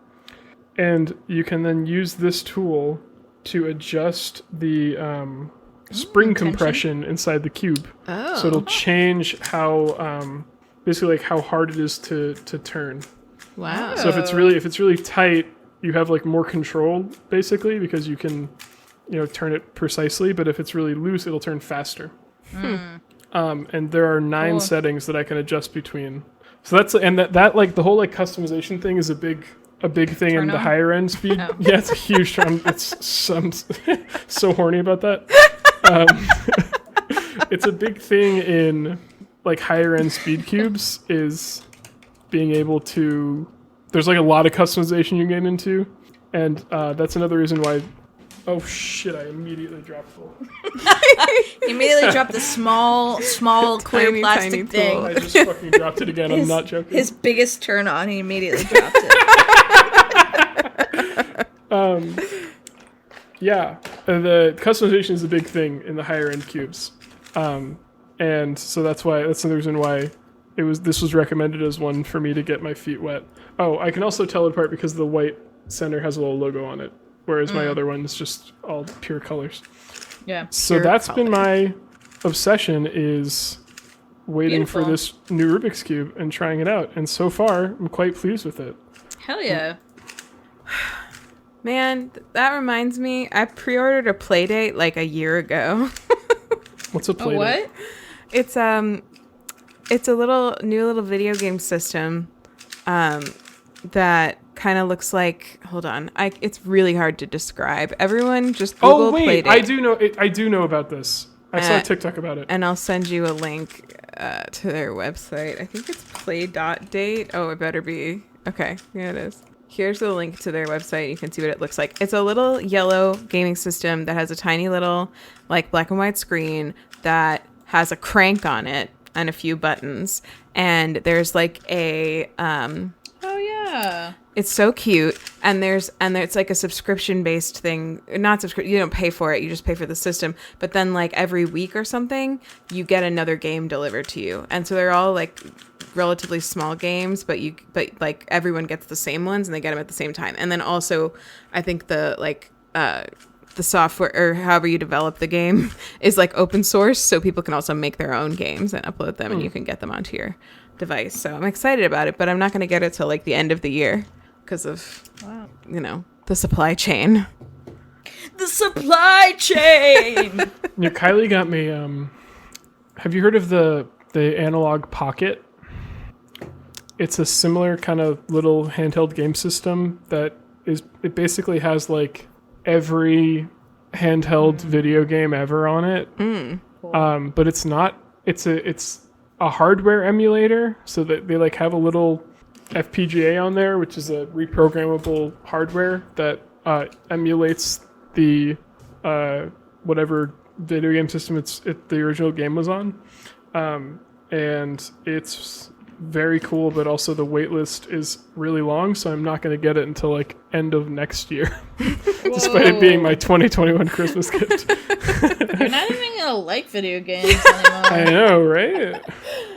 And you can then use this tool to adjust the spring compression inside the cube. Oh. So it'll change how... basically like how hard it is to turn. Wow. So if it's really tight, you have like more control basically because you can, turn it precisely, but if it's really loose, it'll turn faster. And there are 9 settings that I can adjust between. So that like the whole like customization thing is a big thing in the higher end speed. Oh. Yeah, it's a huge turn. I'm so horny about that. It's a big thing in like higher end speed cubes is being able to, there's like a lot of customization you get into, and that's another reason why. Oh shit, I immediately dropped full. He immediately dropped the small clear tiny plastic thing. I just fucking dropped it again. I'm not joking. His biggest turn on, he immediately dropped it. Yeah, the customization is a big thing in the higher end cubes. And so that's the reason why this was recommended as one for me to get my feet wet. Oh, I can also tell it apart because the white center has a little logo on it, whereas my other one is just all pure colors. Yeah. So Pure that's colors. been my obsession, is waiting for this new Rubik's Cube and trying it out. And so far, I'm quite pleased with it. Hell yeah. Man, that reminds me, I pre-ordered a Playdate like a year ago. What's a play? What? It's a new little video game system that kind of looks like, hold on, it's really hard to describe. Everyone just Google Playdate. Playdate. I do know about this. I saw a TikTok about it. And I'll send you a link to their website. I think it's play.date. Oh, it better be. Okay, here it is. Here's the link to their website. You can see what it looks like. It's a little yellow gaming system that has a tiny little like black and white screen that has a crank on it and a few buttons. And there's like a Oh yeah. it's so cute, and it's like a subscription based thing. Not subscription, you don't pay for it, you just pay for the system. But then like every week or something, you get another game delivered to you, and so they're all like relatively small games, but like everyone gets the same ones and they get them at the same time. And then also, I think the software or however you develop the game is like open source, so people can also make their own games and upload them, and you can get them onto your device. So I'm excited about it, but I'm not going to get it till like the end of the year because of the supply chain. The supply chain. Kylie got me. Have you heard of the Analog Pocket? It's a similar kind of little handheld game system it basically has like every handheld video game ever on it. Cool. But it's not. It's a hardware emulator, so that they like have a little FPGA on there, which is a reprogrammable hardware that emulates the whatever video game system the original game was on, and it's very cool. But also the wait list is really long, so I'm not going to get it until like end of next year, despite it being my 2021 Christmas gift. You're not even gonna like video games anymore. I know, right?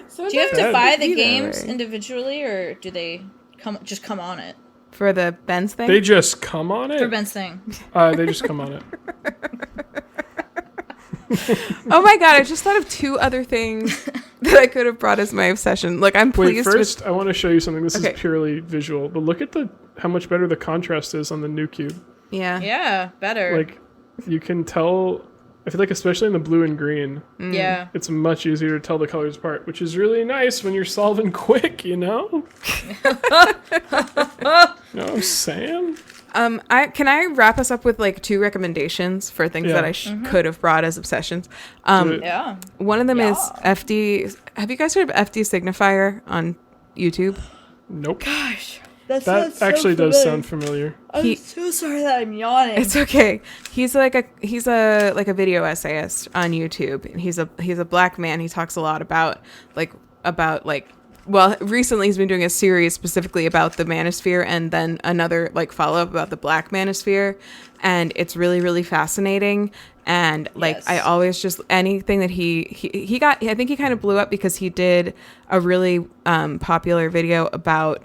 So Do you have to buy the either games way. individually, or do they come on it? For the Ben's thing? They just come on it. For Ben's thing. They just come on it. Oh my god, I just thought of two other things that I could have brought as my obsession. Look, I'm pleased first, I want to show you something. This Okay. is purely visual, but look at how much better the contrast is on the new cube. Yeah. Yeah, better. Like, you can tell. I feel like especially in the blue and green, Yeah. it's much easier to tell the colors apart, which is really nice when you're solving quick, you know? You know what I'm saying? Can I wrap us up with like two recommendations for things Yeah. that I could have brought as obsessions? Do it. Yeah. One of them is FD. Have you guys heard of FD Signifier on YouTube? Nope. Gosh. That actually does sound familiar. I'm so sorry that I'm yawning. It's okay. He's a video essayist on YouTube, and he's a black man. He talks a lot about recently he's been doing a series specifically about the Manosphere, and then another like follow-up about the Black Manosphere, and it's really, really fascinating. And like, Yes. I always just, anything that he got, I think he kind of blew up because he did a really popular video about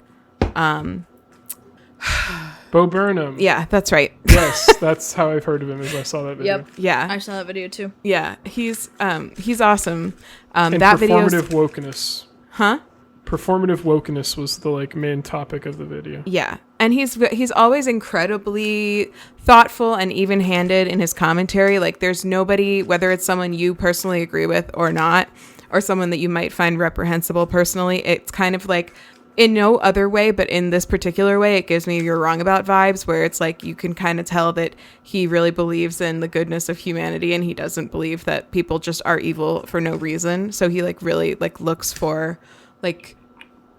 Bo Burnham. yeah, that's right. Yes, that's how I've heard of him, as I saw that video. Yep. Yeah, I saw that video too. yeah, he's awesome. And That video, performative wokeness. huh? Performative wokeness was the like main topic of the video. Yeah, and he's always incredibly thoughtful and even-handed in his commentary. Like, there's nobody, whether it's someone you personally agree with or not, or someone that you might find reprehensible personally, it's kind of like, in no other way, but in this particular way, it gives me "you're wrong about" vibes, where it's like you can kind of tell that he really believes in the goodness of humanity, and he doesn't believe that people just are evil for no reason. So he like really like looks for like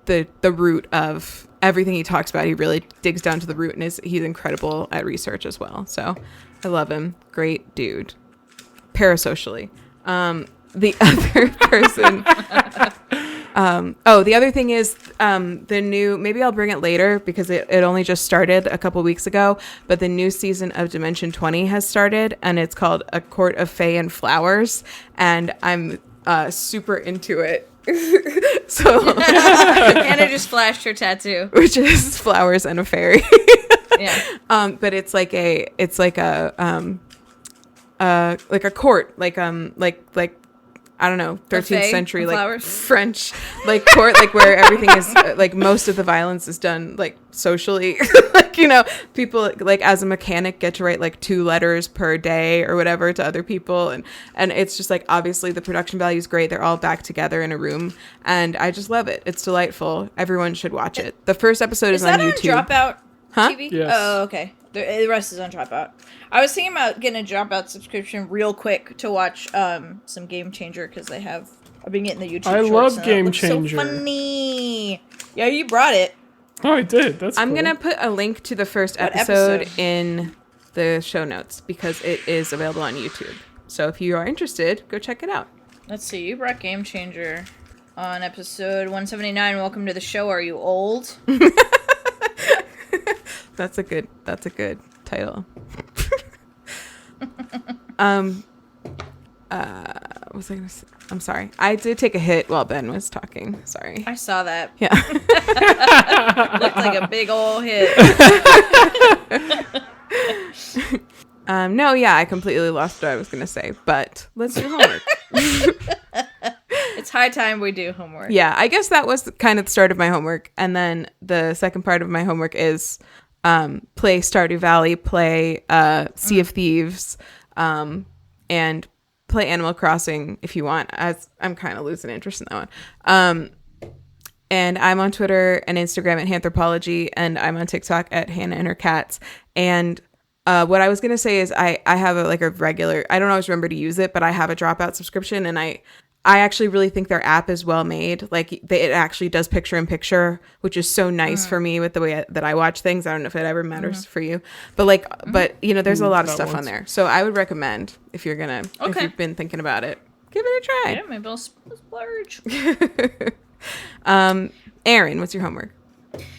the root of everything he talks about. He really digs down to the root, and he's incredible at research as well. So I love him. Great dude. Parasocially. The other person The other thing is the new, maybe I'll bring it later because it only just started a couple weeks ago, but the new season of Dimension 20 has started, and it's called A Court of Fae and Flowers, and I'm super into it. So Anna just flashed her tattoo, which is flowers and a fairy. Yeah. But it's like a court, like I don't know, 13th century, like flowers. French, like court, like where everything is like most of the violence is done like socially. Like, you know, people like as a mechanic get to write like 2 letters per day or whatever to other people. And it's just like, obviously the production value is great. They're all back together in a room and I just love it. It's delightful. Everyone should watch it. The first episode is on YouTube. That on Dropout Huh? TV? Yes. Oh, okay. The rest is on Dropout. I was thinking about getting a Dropout subscription real quick to watch some Game Changer because I've been getting the YouTube I shorts love and Game it looks Changer. so funny. Yeah, you brought it. Oh, I did. That's I'm cool. going to put a link to the first What episode episode? in the show notes because it is available on YouTube. So if you are interested, go check it out. Let's see. You brought Game Changer on episode 179. Welcome to the show. Are you old? That's a good title. What was I gonna say? I'm sorry. I did take a hit while Ben was talking. Sorry. I saw that. Yeah. Looked like a big old hit. No, yeah, I completely lost what I was gonna say, but let's do homework. It's high time we do homework. Yeah, I guess that was kind of the start of my homework, and then the second part of my homework is play Stardew Valley, play Sea of Thieves, and play Animal Crossing if you want. As I'm kind of losing interest in that one. And I'm on Twitter and Instagram at Hanthropology, and I'm on TikTok at Hannah and Her Cats. And what I was gonna say is I have a regular. I don't always remember to use it, but I have a Dropout subscription, and I actually really think their app is well made. Like it actually does picture in picture, which is so nice for me with the way that I watch things. I don't know if it ever matters for you, but but you know, there's a lot of stuff on there. So I would recommend if you're gonna, if you've been thinking about it, give it a try. Yeah, maybe I'll splurge. Erin, what's your homework?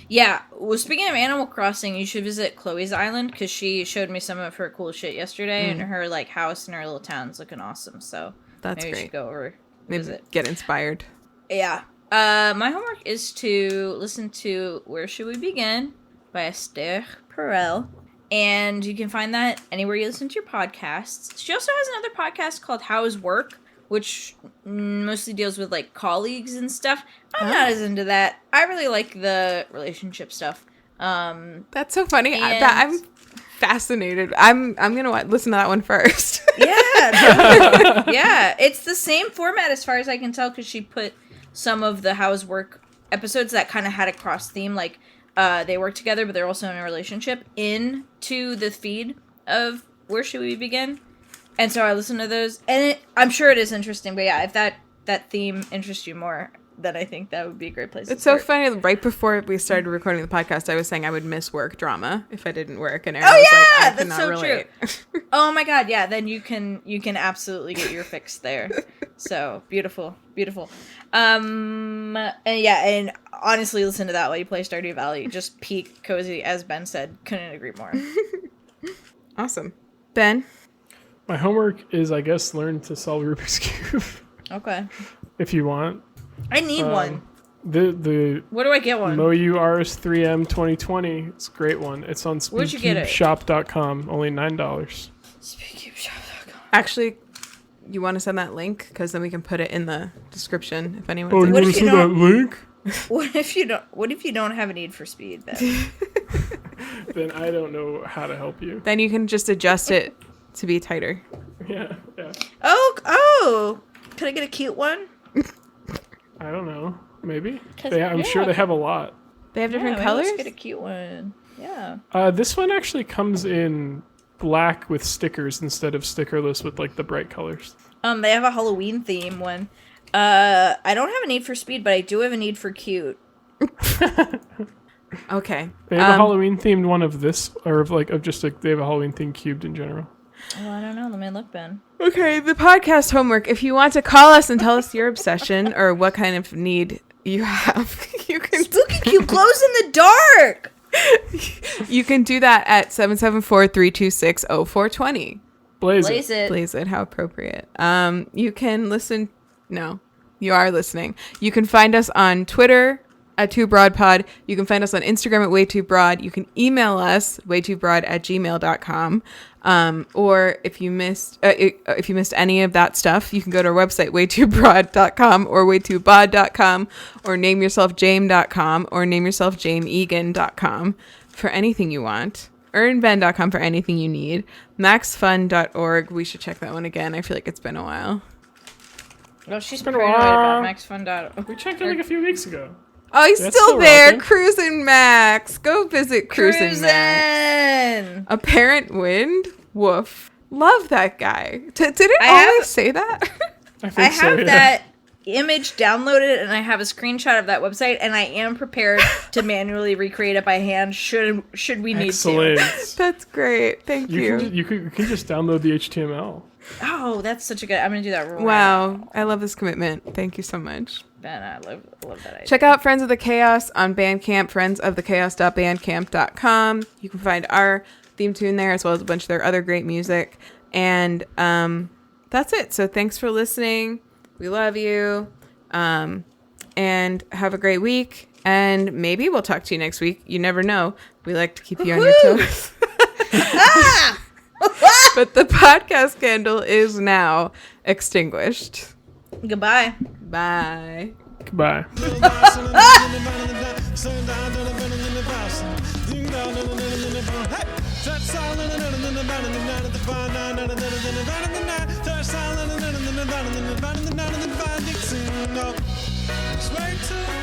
Yeah, well, speaking of Animal Crossing, you should visit Chloe's Island because she showed me some of her cool shit yesterday, and her house and her little town's looking awesome. So That's maybe we great. should go over Maybe visit. get inspired. Yeah. My homework is to listen to Where Should We Begin by Esther Perel. And you can find that anywhere you listen to your podcasts. She also has another podcast called How's Work, which mostly deals with colleagues and stuff. I'm not as into that. I really like the relationship stuff. That's so funny. I'm fascinated. I'm gonna listen to that one first. Yeah, yeah. It's the same format as far as I can tell because she put some of the How's Work episodes that kind of had a cross theme, they work together but they're also in a relationship, into the feed of Where Should We Begin. And so I listen to those, and I'm sure it is interesting. But yeah, if that theme interests you more, then I think that would be a great place. It's to so start. funny. Right before we started recording the podcast, I was saying I would miss work drama if I didn't work, and Erin was I that's cannot so relate. true. Oh my god, yeah. Then you can absolutely get your fix there. So beautiful. And honestly, listen to that while you play Stardew Valley. Just peak cozy, as Ben said. Couldn't agree more. Awesome, Ben. My homework is, I guess, learn to solve Rubik's Cube. Okay. If you want. I need one. The Where do I get one? Moyu RS3M 2020. It's a great one. It's on Where'd you get it? speedcubeshop.com. Only $9. SpeedCubeShop.com. Actually, you want to send that link because then we can put it in the description if anyone's Oh, you What want if to you see that don't- link? What if you don't have a need for speed then? Then I don't know how to help you. Then you can just adjust it to be tighter. Yeah. Oh! Can I get a cute one? I don't know. Maybe. 'Cause- I'm sure they have a lot. They have different maybe colors. Let's get a cute one. Yeah. This one actually comes in black with stickers instead of stickerless with the bright colors. They have a Halloween theme one. I don't have a need for speed, but I do have a need for cute. Okay. They have a Halloween themed one of this, or they have a Halloween themed cubed in general. Oh, I don't know. Let me look, Ben. Okay, the podcast homework. If you want to call us and tell us your obsession or what kind of need you have. You can Spooky cube glows in the dark. You can do that at 774-326-0420. Blaze it. Blaze it. How appropriate. You can listen. No, you are listening. You can find us on Twitter at 2broadpod. You can find us on Instagram at way2broad. You can email us way2broad@gmail.com. Or if you missed any of that stuff, you can go to our website way2broad.com or way2bod.com or nameyourselfjame.com or nameyourselfjameegan.com for anything you want. earnben.com for anything you need. maxfun.org. We should check that one again. I feel like it's been a while. Well, she's been paranoid about maxfun.org. We checked it like a few weeks ago. Oh, he's still there. Cruisin' Max. Go visit Cruisin' Max. Apparent Wind. Woof. Love that guy. Did it always say that? I have that image downloaded and I have a screenshot of that website and I am prepared to manually recreate it by hand should we need to. That's great. Thank you. You can just download the HTML. Oh, that's such a good. I'm gonna do that right now. Wow, I love this commitment. Thank you so much. Ben, I love that idea. Check out Friends of the Chaos on Bandcamp, friendsofthechaos.bandcamp.com. You can find our theme tune there as well as a bunch of their other great music. And that's it. So thanks for listening. We love you. And have a great week. And maybe we'll talk to you next week. You never know. We like to keep you on your toes. But the podcast candle is now extinguished. Goodbye. Bye. Goodbye. It's way too